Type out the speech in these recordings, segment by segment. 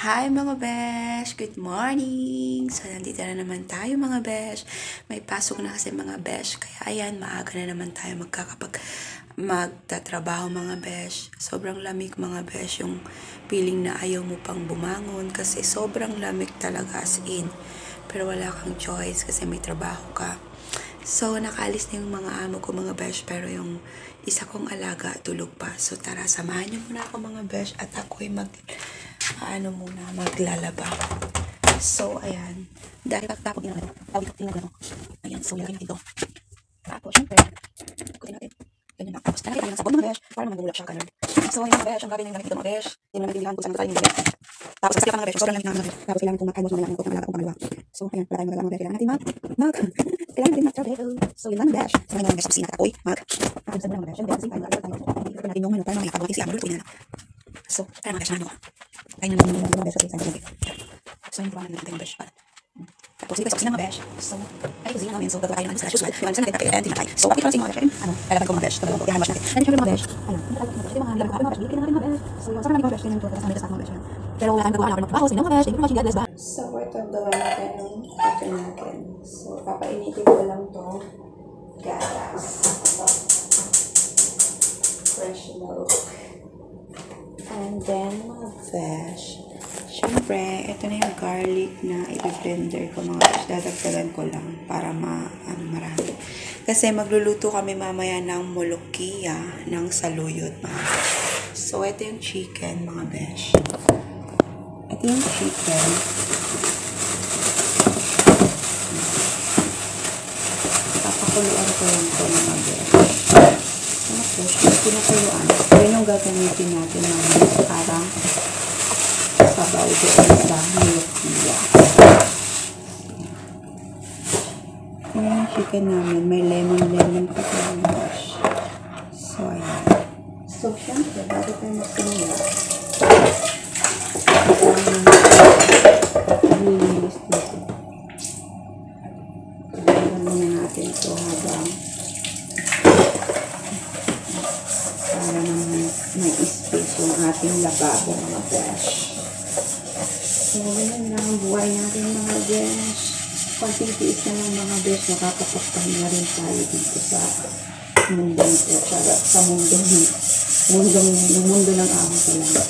Hi mga besh! Good morning! So, nandito na naman tayo mga besh. May pasok na kasi mga besh. Kaya ayan, maaga na naman tayo magtatrabaho mga besh. Sobrang lamig mga besh. Yung feeling na ayaw mo pang bumangon kasi sobrang lamig talaga as in. Pero wala kang choice kasi may trabaho ka. So, nakaalis na yung mga amo ko mga besh. Pero yung isa kong alaga tulog pa. So, tara, samahan niyo muna ako mga besh. At ako'y maglalaba. So, ayan. Dahil pagtapos nila ito. Ayan, so ilagay natin ito. Tapos, syempre, kunin natin. Ganyan lang. Tapos, talagay tayo ng sabon mga besh para naman gumulak siya. Ganun. So, ayan mga besh. Ang gabi na yung gamit ito mga besh. Hindi naman natin kung saan ito tayo nilagay. Tapos, kasi pa mga besh. Sobrang lamig na mga besh. Tapos, kailangan kong mag-almos mamaya ng kung alaga kong pangalawa. So, ayan. Wala tayong magagawa mga besh. Kailangan natin mag-travel. So, yun lang mga besh. So, ngayon mga besh. Sa kusina ako'y mag-almos na mga besh. And then, same time, mag-almos natin yung para mamaya pagbuhay si Amber. Kunin na lang. So, tara mga besh na tayo na lang yung mga besh. So, yung buwan natin yung besh. Tapos, dito sa kusina mga besh. So, ay kusina namin. So, gagawa tayo ng sa usual. Yung alisan natin tayo and tinatay. So, update lang sa mga besh. Lalaban ko mga besh. Ihahamas natin. And syempre mga besh. Yung mga laban ko mga besh. Likin natin mga besh. So, yung sobrang namin mga besh. Yung tuwa sa mga besh. Pero wala kang gagawa na magbaho. Sino mga besh? Thank you for watching. God bless. Bye. So, ito gawa natin ng chicken natin. So, papainitin ko lang to gatas. Fresh milk. And then, mga besh. Siyempre, ito na yung garlic na i-blender ko mga besh. Dadagdagan ko lang para marami. Kasi magluluto kami mamaya ng molokia ng saluyot mga besh. So, ito yung chicken mga besh. Ito yung chicken. Papakuluan ko lang ito mga besh. Tapos, pinakuluan. Yan yung gagamitin natin mga parang sabaw doon sa molokia. Yan yung chicken namin. May lemon pa tayo mga besh. So, ayan. So, syempre, bago tayo magsimula, nilinis dito. Kailangan muna natin ito habang para naman may space yung ating lababo mga besh. So, yun lang ang buhay natin mga besh. Pagtitiis na lang mga besh, makakapagpahinga na rin tayo dito sa mundong ito. Sa mundo ng amo ko lang.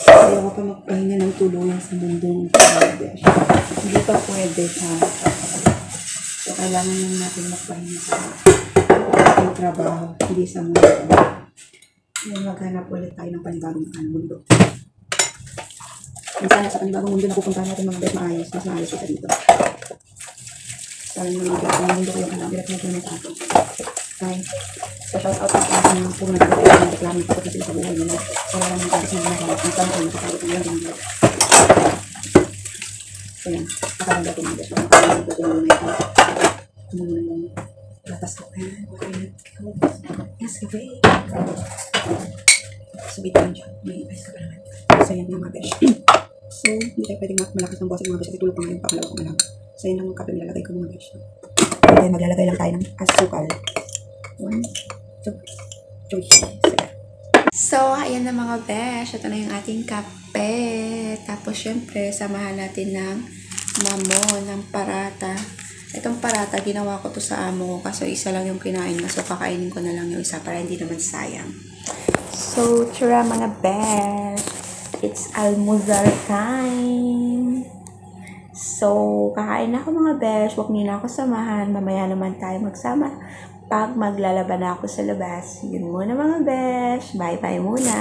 Kaya ako pa magpahinga ng tuluyan sa mundong mga besh. Hindi pa pwede siya. So, kailangan lang natin magpahinga sa ating trabaho, hindi sa mundo. Ngayon, maghanap ulit tayo ng panibagong mundo. Sana sa panibagong mundo na pupuntahan natin mga besh, mas maayos kita dito. Sabi naman yung mundo ko yung direct na ng ato. Okay. So, shout out sa mga kung nagpapalala ng reklamo ko kasi sa buhay nila. Wala lang yung kasi nila ang tanong ko nakasali ko yung mga. So, yan. Nakalanda ko mga besh. Nakalanda ko muna ito. Muna yung latas ko. Yes, kape. So, bitin siya. May ice ka pa naman. So, yan yung mga besh. So, hindi tayo pwedeng malakas ng boses mga besh kasi tulog pa ngayon pakalawa ko na lang. So, yan ang kape nilalagay ko mga besh. Okay, maglalagay lang tayo ng asukal. 1, 2, 3. So, ayan na mga besh. Ito na yung ating kape. Tapos, syempre, samahan natin ng mamon, ng parata. Itong parata, ginawa ko to sa amo ko kasi isa lang yung kinain na. So, kakainin ko na lang yung isa para hindi naman sayang. So, tira mga besh. It's almusal time. So, kakain na ako mga besh. Huwag niyo na ako samahan. Mamaya naman tayo magsama pag maglalaba na ako sa labas. Yun muna mga besh. Bye-bye muna.